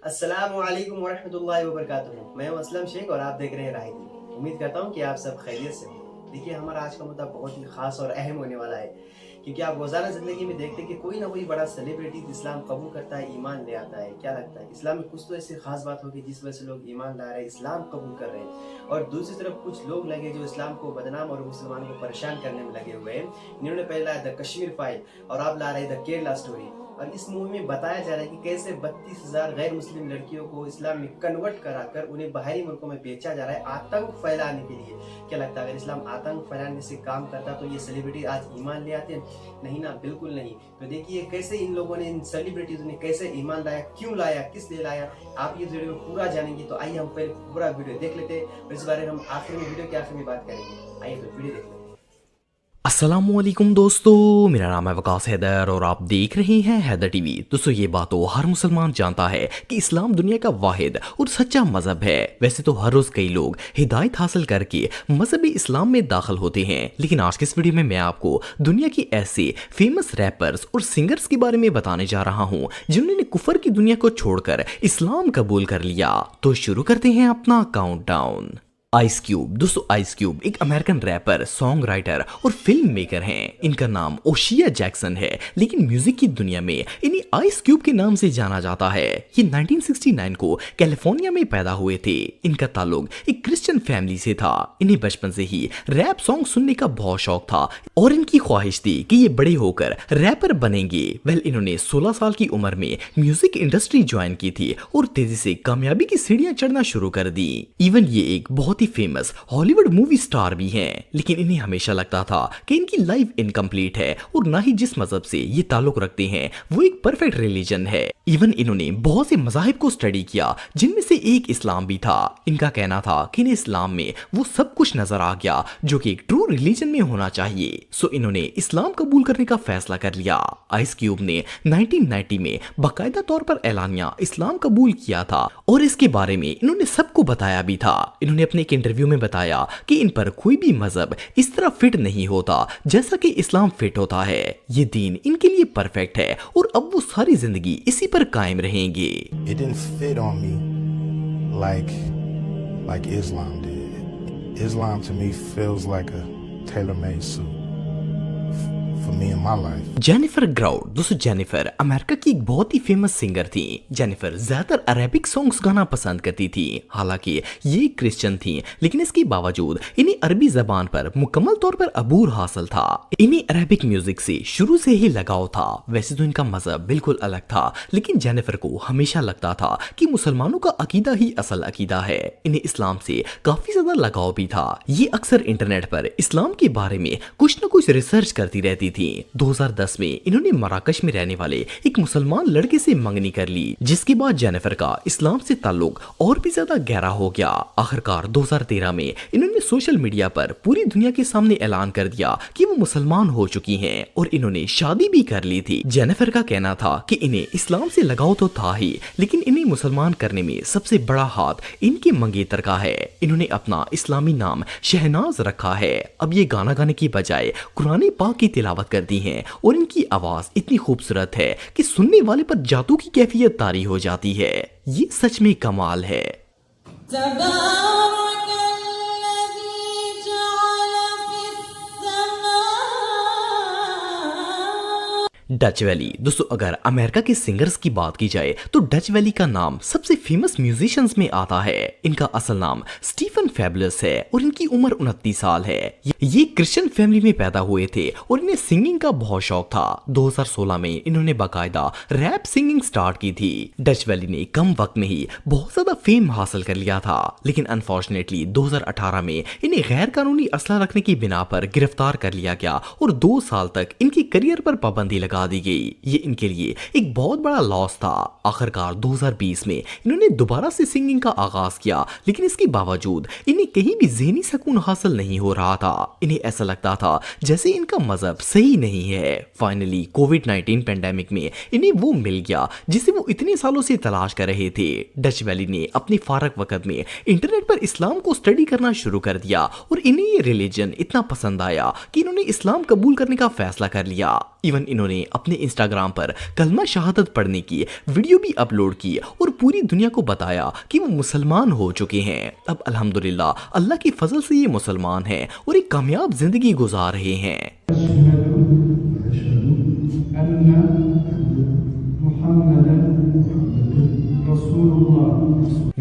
अस्सलाम वालेकुम वरहमतुल्लाहि वबरकातुहू। मैं हूं असलम शेख और आप देख रहे हैं राह दी। उम्मीद करता हूं कि आप सब खैरियत से हो। देखिए, हमारा आज का मुद्दा बहुत ही खास और अहम होने वाला है, क्योंकि आप रोज़ाना ज़िंदगी में देखते हैं कि कोई ना कोई बड़ा सेलिब्रिटी इस्लाम कबूल करता है, ईमान ले आता है। क्या लगता है इस्लाम में कुछ तो ऐसी खास बात होगी जिस वजह से लोग ईमान ला रहे हैं, इस्लाम कबूल कर रहे हैं, और दूसरी तरफ कुछ लोग लगे जो इस्लाम को बदनाम और मुसलमानों को परेशान करने में लगे हुए हैं। इन्होंने पहले लाया द कश्मीर फाइल और अब ला रहे हैं द केरला स्टोरी। और इस मूवी में बताया जा रहा है कि कैसे 32,000 गैर मुस्लिम लड़कियों को इस्लाम में कन्वर्ट कराकर उन्हें बाहरी मुल्कों में बेचा जा रहा है आतंक फैलाने के लिए। क्या लगता है, अगर इस्लाम आतंक फैलाने से काम करता तो ये सेलिब्रिटी आज ईमान ले आते? नहीं ना, बिल्कुल नहीं। तो देखिए कैसे इन लोगों ने, इन सेलिब्रिटीज ने कैसे ईमान लाया, क्यों लाया, किस लिए लाया, आप ये वीडियो पूरा जानेंगे। तो आइए हम पहले पूरा वीडियो देख लेते हैं, फिर इस बारे में हम आखिर में, वीडियो के आखिर में बात करेंगे। आइए तो वीडियो देख लेते हैं। अस्सलामुअलैकुम दोस्तों, मेरा नाम है वकास हैदर और आप देख रहे हैं हैदर टीवी। दोस्तों, ये बात तो हर मुसलमान जानता है कि इस्लाम दुनिया का वाहिद और सच्चा मजहब है। वैसे तो हर रोज कई लोग हिदायत हासिल करके मजहबी इस्लाम में दाखिल होते हैं, लेकिन आज के इस वीडियो में मैं आपको दुनिया के ऐसे फेमस रैपर्स और सिंगर्स के बारे में बताने जा रहा हूँ जिन्होंने कुफर की दुनिया को छोड़कर इस्लाम कबूल कर लिया। तो शुरू करते हैं अपना काउंटडाउन। Ice cube. दोस्तों, आइस क्यूब एक अमेरिकन रैपर, सॉन्ग राइटर और फिल्म मेकर हैं। इनका नाम ओशिया जैक्सन है, लेकिन म्यूजिक की दुनिया में इन्हें आइस क्यूब के नाम से जाना जाता है। ये 1969 को कैलिफोर्निया में पैदा हुए थे। इनका ताल्लुक एक क्रिश्चियन फैमिली से था। इन्हें बचपन से ही रैप सॉन्ग सुनने का बहुत शौक था और इनकी ख्वाहिश थी कि ये बड़े होकर रैपर बनेंगे। इन्होंने 16 साल की उम्र में म्यूजिक इंडस्ट्री ज्वाइन की थी और तेजी से कामयाबी की सीढ़ियां चढ़ना शुरू कर दी। इवन ये एक बहुत फेमस हॉलीवुड मूवी स्टार भी हैं, लेकिन इन्हें हमेशा लगता था कि इनकी लाइफ इनकम्प्लीट है और ना ही जिस मजहब से ये ताल्लुक रखते हैं वो एक परफेक्ट रिलीजन है। इवन इन्होंने बहुत से मजाहिब को स्टडी किया, जिनमें से एक इस्लाम भी था। इनका कहना था कि इन्हें इस्लाम में वो सब कुछ नजर आ गया जो कि एक ट्रू रिलीजन में होना चाहिए। सो इन्होंने इस्लाम कबूल करने का फैसला कर लिया। आइस क्यूब ने 1990 में बाकायदा तौर पर ऐलानिया इस्लाम कबूल किया था और इसके बारे में इन्होंने सबको बताया भी था। इन्होंने अपने इंटरव्यू में बताया कि इन पर कोई भी मजहब इस तरह फिट नहीं होता जैसा कि इस्लाम फिट होता है। ये दीन इनके लिए परफेक्ट है और अब वो सारी जिंदगी इसी पर कायम रहेंगे। It didn't fit on me like Islam did. Islam to me feels like a tailor-made suit for me in my life. Jennifer ground. दोस्तों, जेनिफर अमेरिका की एक बहुत ही फेमस सिंगर थी। जेनिफर ज्यादातर अरेबिक सॉन्ग्स गाना पसंद करती थी। हालांकि ये क्रिश्चियन थी, लेकिन इसके बावजूद इन्हें अरबी जबान पर मुकम्मल तौर पर अबूर हासिल था। इन्हें अरेबिक म्यूजिक से शुरू से ही लगाव था। वैसे तो इनका मजहब बिल्कुल अलग था, लेकिन जेनिफर को हमेशा लगता था कि मुसलमानों का अकीदा ही असल अकीदा है। इन्हें इस्लाम से काफी ज्यादा लगाव भी था। ये अक्सर इंटरनेट पर इस्लाम के बारे में कुछ न कुछ रिसर्च करती रहती थी। 2010 में इन्होंने मराकश में रहने वाले एक मुसलमान लड़के से मंगनी कर ली, जिसके बाद जेनिफर का इस्लाम से ताल्लुक और भी ज्यादा गहरा हो गया। आखिरकार 2013 में इन्होंने सोशल मीडिया पर पूरी दुनिया के सामने ऐलान कर दिया कि वो मुसलमान हो चुकी हैं और इन्होंने शादी भी कर ली थी। जेनिफर का कहना था कि इन्हें इस्लाम से लगाव तो था ही, लेकिन इन्हें मुसलमान करने में सबसे बड़ा हाथ इनके मंगेतर का है। इन्होंने अपना इस्लामी नाम शहनाज रखा है। अब ये गाना गाने की बजाय कुरान पाक की तिलावत करती हैं और इनकी आवाज इतनी खूबसूरत है कि सुनने वाले पर जादू की कैफियत तारी हो जाती है। ये सच में कमाल है। Dutch valley. दोस्तों, अगर अमेरिका के सिंगर्स की बात की जाए तो डच वैली का नाम सबसे फेमस म्यूजिशियंस में आता है। इनका असल नाम स्टीफन फैबुलस है और इनकी उम्र 29 साल है। ये क्रिश्चियन फैमिली में पैदा हुए थे और इन्हें सिंगिंग का बहुत शौक था। 2016 में इन्होंने बाकायदा रैप सिंगिंग स्टार्ट की थी। डच वैली ने कम वक्त में ही बहुत ज्यादा फेम हासिल कर लिया था, लेकिन अनफॉर्चुनेटली 2018 में इन्हें गैर कानूनी असला रखने की बिना पर गिरफ्तार कर लिया गया और 2 साल तक इनकी करियर पर पाबंदी लगा दी गई। ये इनके लिए एक बहुत बड़ा लॉस था। आखिरकार 2020 में इन्होंने दोबारा से सिंगिंग का आगाज किया, लेकिन इसके बावजूद इन्हें कहीं भी ज़हनी सुकून हासिल नहीं हो रहा था। इन्हें ऐसा लगता था जैसे इनका मजहब सही नहीं है। फाइनली कोविड-19 पेंडेमिक में इन्हें वो मिल गया जिसे वो इतने सालों से तलाश कर रहे थे। डच वैली ने अपने फारग वक्त में इंटरनेट पर इस्लाम को स्टडी करना शुरू कर दिया और इन्हें ये रिलीजन इतना पसंद आया कि इन्होंने इस्लाम कबूल करने का फैसला कर लिया। इवन इन्होंने اپنے انسٹاگرام پر کلمہ شہادت پڑھنے کی ویڈیو بھی اپلوڈ کی اور پوری دنیا کو بتایا کہ وہ مسلمان ہو چکے ہیں۔ اب الحمدللہ اللہ کی فضل سے یہ مسلمان ہیں اور ایک کامیاب زندگی گزار رہے ہیں۔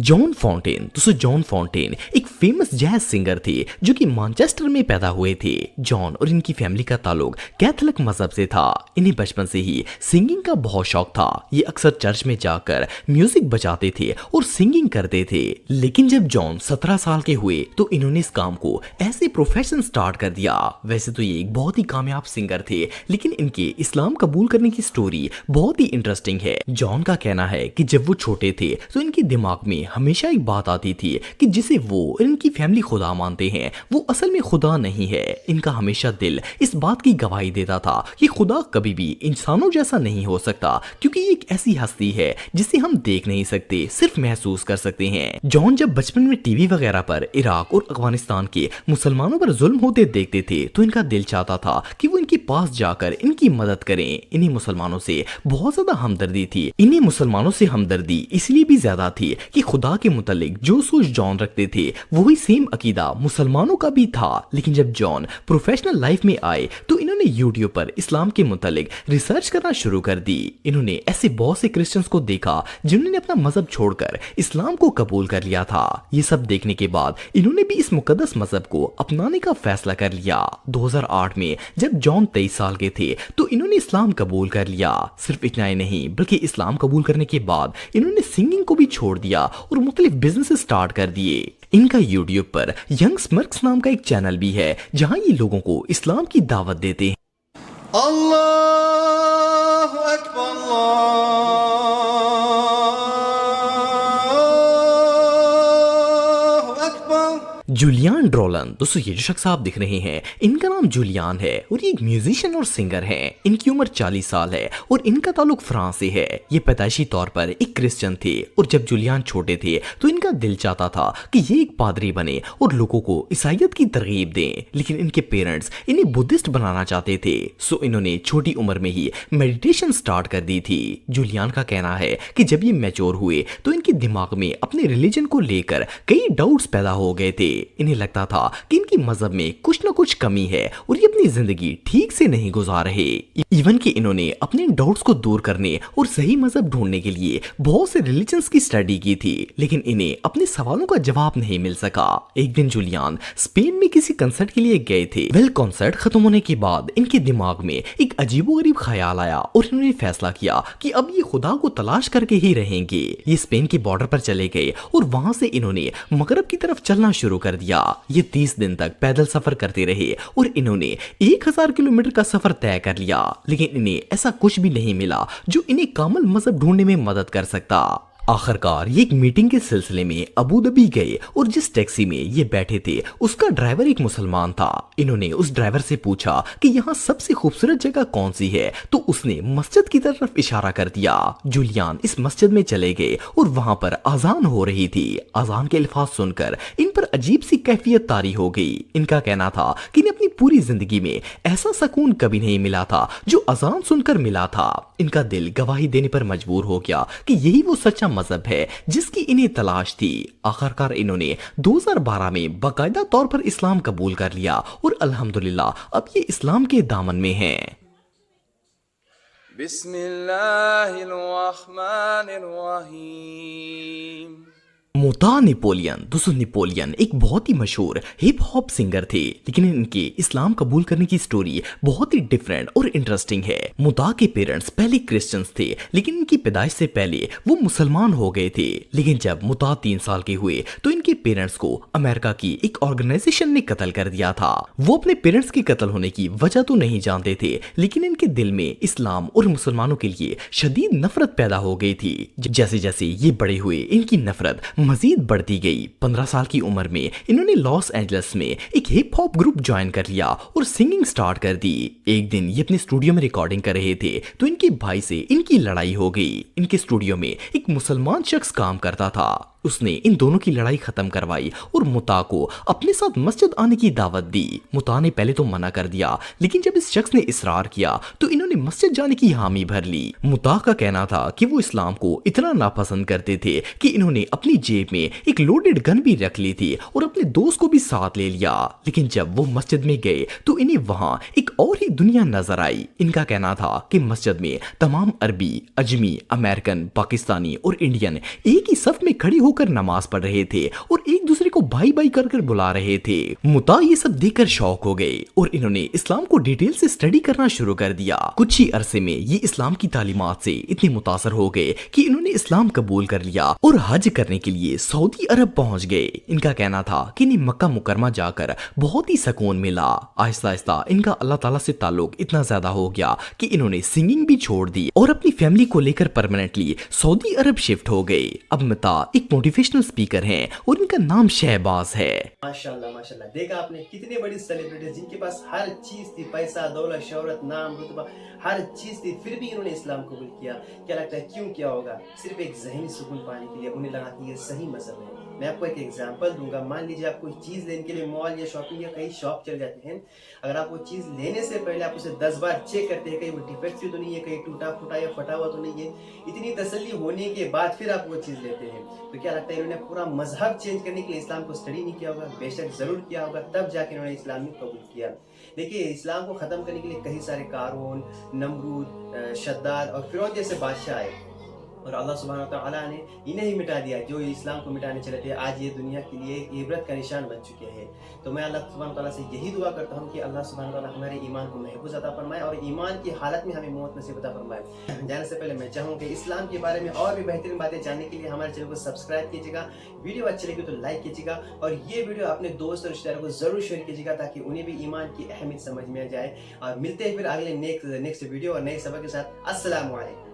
جان فونٹین، دوستو جان فونٹین ایک فیمس جیز سنگر تھے جو کہ مانچسٹر میں پیدا ہوئے تھے۔ جان اور ان کی فیملی کا تعلق کیتھولک مذہب سے تھا۔ انہیں بچپن سے ہی سنگنگ کا بہت شوق تھا۔ یہ اکثر چرچ میں جا کر میوزک بجاتے تھے اور سنگنگ کرتے تھے، لیکن جب جان 17 سال کے ہوئے تو انہوں نے اس کام کو ایسے پروفیشن سٹارٹ کر دیا۔ ویسے تو یہ ایک بہت ہی کامیاب سنگر تھے، لیکن ان کے اسلام قبول کرنے کی سٹوری بہت ہی انٹرسٹنگ ہے۔ جان کا کہنا ہے کہ جب وہ چھوٹے تھے تو ان کے دماغ میں ہمیشہ ایک بات آتی تھی کہ جسے وہ اور ان کی فیملی خدا مانتے ہیں وہ اصل میں خدا نہیں ہے۔ ان کا ہمیشہ دل اس بات کی گواہی دیتا تھا کہ خدا کبھی بھی انسانوں جیسا نہیں ہو سکتا، کیونکہ یہ ایک ایسی ہستی ہے جسے ہم دیکھ نہیں سکتے، صرف محسوس کر سکتے ہیں۔ جان جب بچپن میں ٹی وی وغیرہ پر عراق اور افغانستان کے مسلمانوں پر ظلم ہوتے دیکھتے تھے تو ان کا دل چاہتا تھا کہ وہ ان کے پاس جا کر ان کی مدد کریں۔ انہیں مسلمانوں سے بہت زیادہ ہمدردی تھی۔ انہیں مسلمانوں سے ہمدردی اس لیے بھی زیادہ تھی کہ خدا کے متعلق جو سوچ جان رکھتے تھے وہی سیم عقیدہ مسلمانوں کا بھی تھا۔ لیکن جب جان پروفیشنل لائف میں آئے تو انہوں نے یوٹیوب پر اسلام کے متعلق ریسرچ کرنا شروع کر دی۔ انہوں نے ایسے بہت سے کرسچنز کو دیکھا جنہوں نے اپنا مذہب چھوڑ کر اسلام کو قبول کر لیا تھا۔ یہ سب دیکھنے کے بعد انہوں نے بھی اس مقدس مذہب کو اپنانے کا فیصلہ کر لیا۔ 2008 میں جب جان 23 سال کے تھے تو انہوں نے اسلام قبول کر لیا۔ صرف اتنا ہی نہیں بلکہ اسلام قبول کرنے کے بعد انہوں نے سنگنگ کو بھی چھوڑ دیا اور مختلف بزنس سٹارٹ کر دیے۔ ان کا یوٹیوب پر ینگ سمرکس نام کا ایک چینل بھی ہے جہاں یہ لوگوں کو اسلام کی دعوت دیتے ہیں۔ اللہ اکبر اللہ اکبر۔ جولیان ڈرولن، دوستو یہ جو شخص آپ دکھ رہے ہیں ان کا نام جولیان ہے اور یہ ایک میوزیشین اور سنگر ہیں۔ ان کی عمر 40 سال ہے اور ان کا تعلق فرانس سے ہے۔ یہ پیدائشی طور پر ایک کرسچن تھے اور جب جولیان چھوٹے تھے تو ان کا دل چاہتا تھا کہ یہ ایک پادری بنے اور لوگوں کو عیسائیت کی ترغیب دیں، لیکن ان کے پیرنٹس انہیں بدھسٹ بنانا چاہتے تھے، سو انہوں نے چھوٹی عمر میں ہی میڈیٹیشن سٹارٹ کر دی تھی۔ جولیان کا کہنا ہے کہ جب یہ میچور ہوئے تو ان کے دماغ میں اپنے ریلیجن کو لے کر کئی ڈاؤٹس پیدا ہو گئے تھے۔ انہیں لگتا تھا کہ ان کی مذہب میں کچھ نہ کچھ کمی ہے اور یہ اپنی زندگی ٹھیک سے نہیں گزار رہے۔ ایون کہ انہوں نے اپنے ڈاؤٹس کو دور کرنے اور صحیح مذہب ڈھونڈنے کے لیے بہت سے ریلیجنز کی اسٹڈی کی تھی، لیکن انہیں اپنے سوالوں کا جواب نہیں مل سکا۔ ایک دن جولیان اسپین میں کسی کنسرٹ کے لیے گئے تھے۔ کنسرٹ ختم ہونے کے بعد ان کے دماغ میں ایک عجیب و غریب خیال آیا اور انہوں نے فیصلہ کیا کہ اب یہ خدا کو تلاش کر کے ہی رہیں گے۔ یہ اسپین کے بارڈر پر چلے گئے اور وہاں سے انہوں نے مغرب کی طرف چلنا شروع کر دیا۔ یہ 30 دن تک پیدل سفر کرتے رہے اور انہوں نے 1000 کلومیٹر کا سفر طے کر لیا، لیکن انہیں ایسا کچھ بھی نہیں ملا جو انہیں کامل مذہب ڈھونڈنے میں مدد کر سکتا۔ آخرکار یہ ایک میٹنگ کے سلسلے میں ابو دھابی گئے اور جس ٹیکسی میں یہ بیٹھے تھے اس کا ڈرائیور ایک مسلمان تھا۔ انہوں نے اس ڈرائیور سے پوچھا کہ یہاں سب سے خوبصورت جگہ کون سی ہے تو اس نے مسجد کی طرف اشارہ کر دیا۔ جولیان اس مسجد میں چلے گئے اور وہاں پر اذان ہو رہی تھی۔ اذان کے الفاظ سن کر ان پر عجیب سی کیفیت طاری ہو گئی۔ ان کا کہنا تھا کہ انہیں اپنی پوری زندگی میں ایسا سکون کبھی نہیں ملا تھا جو اذان سن کر ملا تھا۔ ان کا دل گواہی دینے پر مجبور ہو گیا کہ یہی وہ سچا مذہب ہے جس کی انہیں تلاش تھی۔ آخرکار انہوں نے 2012 میں باقاعدہ طور پر اسلام قبول کر لیا اور الحمدللہ اب یہ اسلام کے دامن میں ہیں۔ بسم اللہ الرحمن الرحیم۔ موتا نیپولین، دوستو نیپولین ایک بہت ہی مشہور ہپ ہاپ سنگر تھے، لیکن ان کے اسلام قبول کرنے کی سٹوری بہت ہی ڈیفرنٹ اور انٹرسٹنگ ہے۔ موتا کے پیرنٹس پہلے کرسچنز تھے لیکن ان کی پیدائش سے پہلے وہ مسلمان ہو گئے تھے، لیکن جب موتا 3 سال کے ہوئے تو ان کے پیرنٹس کو امریکہ کی ایک آرگنائزیشن نے قتل کر دیا تھا۔ وہ اپنے پیرنٹس کے قتل ہونے کی وجہ تو نہیں جانتے تھے، لیکن ان کے دل میں اسلام اور مسلمانوں کے لیے شدید نفرت پیدا ہو گئی تھی۔ جیسے جیسے یہ بڑے ہوئے ان کی نفرت مزید بڑھتی گئی۔ 15 سال کی عمر میں انہوں نے لاس اینجلس میں ایک ہپ ہاپ گروپ جوائن کر لیا اور سنگنگ سٹارٹ کر دی۔ ایک دن یہ اپنے اسٹوڈیو میں ریکارڈنگ کر رہے تھے تو ان کے بھائی سے ان کی لڑائی ہو گئی۔ ان کے اسٹوڈیو میں ایک مسلمان شخص کام کرتا تھا، اس نے ان دونوں کی لڑائی ختم ख़त्म करवाई और मुता को अपने साथ मस्जिद आने की दावत दी। मुता ने पहले तो मना कर दिया, लेकिन जब इस शख्स ने इसरार किया तो इन्होंने मस्जिद जाने की हामी भर ली। मुता का कहना था कि वो इस्लाम को इतना नापसंद करते थे कि इन्होंने अपनी जेब में एक लोडेड गन भी रख ली थी और अपने दोस्त को भी साथ ले लिया। लेकिन जब वो मस्जिद में गए तो इन्हें वहां एक और ही दुनिया नजर आई। इनका कहना था कि मस्जिद में तमाम अरबी, अजमी, अमेरिकन, पाकिस्तानी और इंडियन एक ही सफ में खड़े होकर नमाज पढ़ रहे थे और एक दूसरे को भाई भाई कर कर बुला रहे थे। मुता ये सब देखकर शौक हो गए और इन्होंने इस्लाम को डिटेल से स्टडी करना शुरू कर दिया। कुछ ही अरसे में ये इस्लाम की तालीमात से इतने मुतासर हो गए कि इन्होंने इस्लाम कबूल कर लिया और हज करने के लिए सऊदी अरब पहुंच गए। इनका कहना था कि इन्हें मक्का मुकरमा जाकर बहुत ही सुकून मिला। आहिस्ता आहिस्ता इनका अल्लाह ताला से ताल्लुक इतना ज्यादा हो गया कि इन्होंने सिंगिंग भी छोड़ दी और अपनी फैमिली को लेकर परमानेंटली सऊदी अरब शिफ्ट हो गए। अब मुता एक मोटिवेशनल स्पीकर हैं और इनका नाम शहबाज है। माशाल्लाह माशाल्लाह, देखा आपने कितने बड़ी सेलिब्रिटीज जिनके पास हर चीज थी, पैसा, दौलत, शोहरत, नाम, रुतबा, हर चीज थी, फिर भी इन्होंने इस्लाम कबूल किया। क्या लगता है क्यों किया होगा? सिर्फ एक ज़हनी सुकून पाने के लिए। उन्हें लगा कि ये सही मजहब है। मैं आपको एक एग्जांपल दूंगा। मान लीजिए आप कोई चीज़ लेने के लिए मॉल या शॉपिंग या कहीं शॉप चल जाते हैं। अगर आप वो चीज़ लेने से पहले आप उसे 10 बार चेक करते हैं कहीं वो डिफेक्टिव तो नहीं है, कहीं टूटा फूटा या फटा हुआ तो नहीं है। इतनी तसल्ली होने के बाद फिर आप वो चीज़ लेते हैं। तो क्या लगता है इन्होंने पूरा मजहब चेंज करने के लिए इस्लाम को स्टडी नहीं किया होगा? बेशक ज़रूर किया होगा, तब जाके इन्होंने इस्लाम में कबूल किया। देखिए, इस्लाम को ख़त्म करने के लिए कई सारे कारून, नमरूद, शद्दाद और फिरौन जैसे बादशाह आए और अल्लाह सुब्हानहू व तआला ने इन्हें ही मिटा दिया जो इस्लाम को मिटाने चले थे। आज ये दुनिया के लिए एक इबरत का निशान बन चुके हैं। तो मैं अल्लाह सुब्हानहू व तआला से यही दुआ करता हूँ कि अल्लाह सुब्हानहू व तआला हमारे ईमान को महफूज अता फरमाए और ईमान की हालत में हमें मौत नसीब अता फरमाए। जाने से पहले मैं चाहूँ कि इस्लाम के बारे में और भी बेहतरीन बातें जानने के लिए हमारे चैनल को सब्सक्राइब कीजिएगा। वीडियो अच्छी लगी तो लाइक कीजिएगा और ये वीडियो अपने दोस्त और रिश्तेदारों को जरूर शेयर कीजिएगा ताकि उन्हें भी ईमान की अहमियत समझ में आ जाए। और मिलते हैं फिर अगले नेक्स्ट वीडियो और नए सबक के साथ। अस्सलामु अलैकुम।